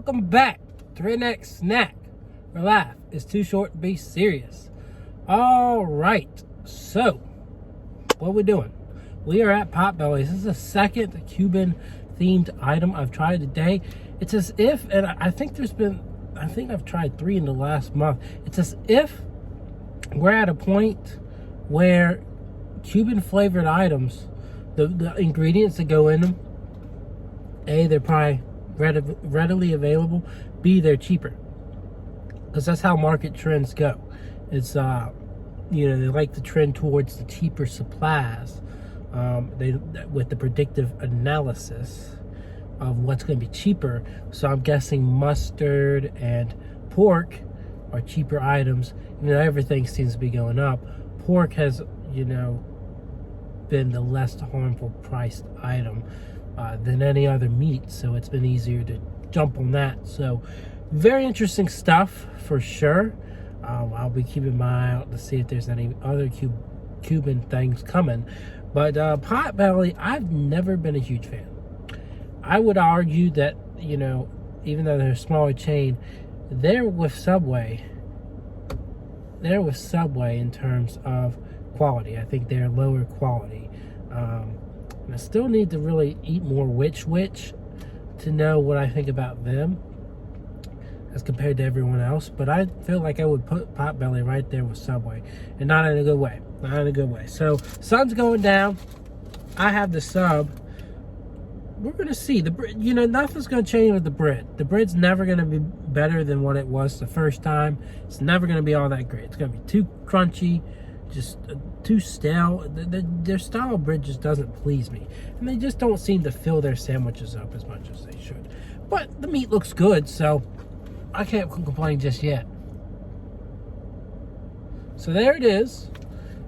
Welcome back to Redneck Snack, where life is too short to be serious. All right, so what are we doing? We are at Potbelly. This is the second Cuban themed item I've tried today. It's as if, and I think I've tried 3 in the last month. It's as if we're at a point where Cuban flavored items, the ingredients that go in them, A, they're probably readily available, B, they're cheaper, because that's how market trends go. It's they like to trend towards the cheaper supplies, with the predictive analysis of what's going to be cheaper. So I'm guessing mustard and pork are cheaper items. Everything seems to be going up. Pork has been the less harmful priced item than any other meat, so it's been easier to jump on that. So very interesting stuff for sure. I'll be keeping my eye out to see if there's any other Cuban things coming. But Potbelly, I've never been a huge fan. I would argue that, even though they're a smaller chain, they're with Subway in terms of quality. I think they're lower quality. And I still need to really eat more Which to know what I think about them as compared to everyone else. But I feel like I would put Potbelly right there with Subway, and not in a good way. So sun's going down. I have the sub. We're gonna see nothing's gonna change with the bread. The bread's never gonna be better than what it was the first time. It's never gonna be all that great. It's gonna be too crunchy, just too stale. Their style of bread just doesn't please me, and they just don't seem to fill their sandwiches up as much as they should. But the meat looks good, so I can't complain just yet. So there it is.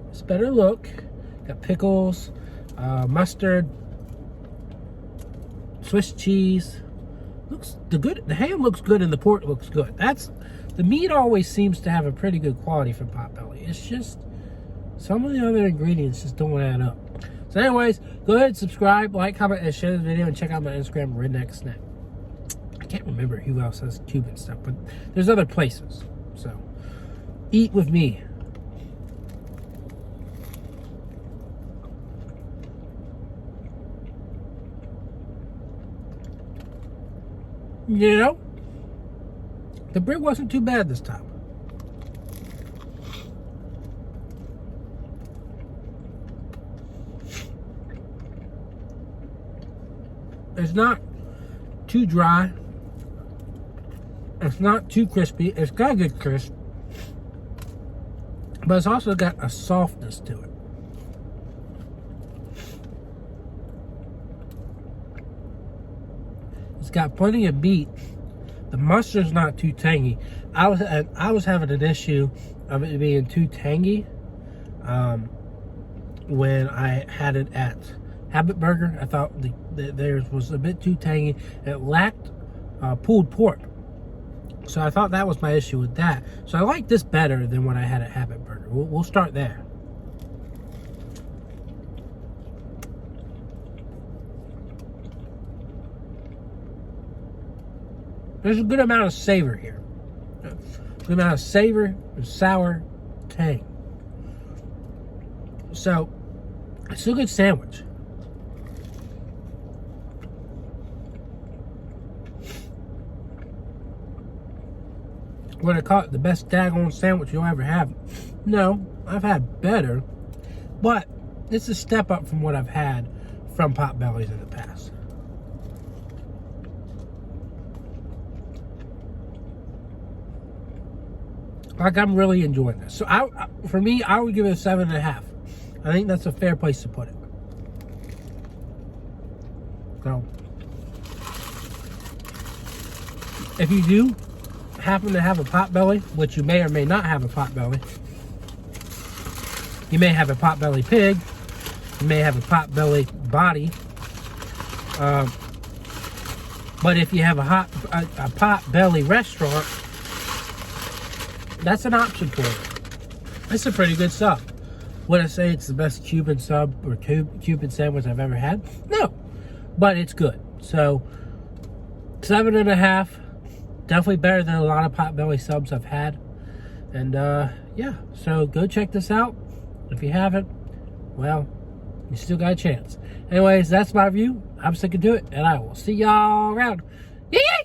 It's a better look. Got pickles, mustard, Swiss cheese. The ham looks good, and the pork looks good. The meat always seems to have a pretty good quality from Potbelly. It's just some of the other ingredients just don't add up. So anyways, go ahead, subscribe, like, comment, and share this video, and check out my Instagram, Redneck Snack. I can't remember who else has Cuban stuff, but there's other places. So eat with me. The bread wasn't too bad this time. It's not too dry. It's not too crispy. It's got a good crisp, but it's also got a softness to it. It's got plenty of meat. The mustard's not too tangy. I was having an issue of it being too tangy when I had it at Habit Burger. I thought theirs was a bit too tangy. It lacked pulled pork. So I thought that was my issue with that. So I like this better than what I had at Habit Burger. We'll start there. There's a good amount of savor here. Good amount of savor and sour tang. So it's a good sandwich. Would I call it the best daggone sandwich you'll ever have? No, I've had better, but it's a step up from what I've had from Potbelly's in the past. Like, I'm really enjoying this. So for me, I would give it a 7.5. I think that's a fair place to put it. So if you do happen to have a Potbelly, which you may or may not have a Potbelly, you may have a Potbelly pig, you may have a Potbelly body, but if you have a Potbelly restaurant, that's an option for it. It's a pretty good sub. Would I say it's the best Cuban sub or Cuban sandwich I've ever had? No, but it's good. So 7.5. Definitely better than a lot of Potbelly subs I've had. And yeah, so go check this out. If you haven't, well, you still got a chance. Anyways, that's my review. I'm sticking to it, and I will see y'all around. Yay!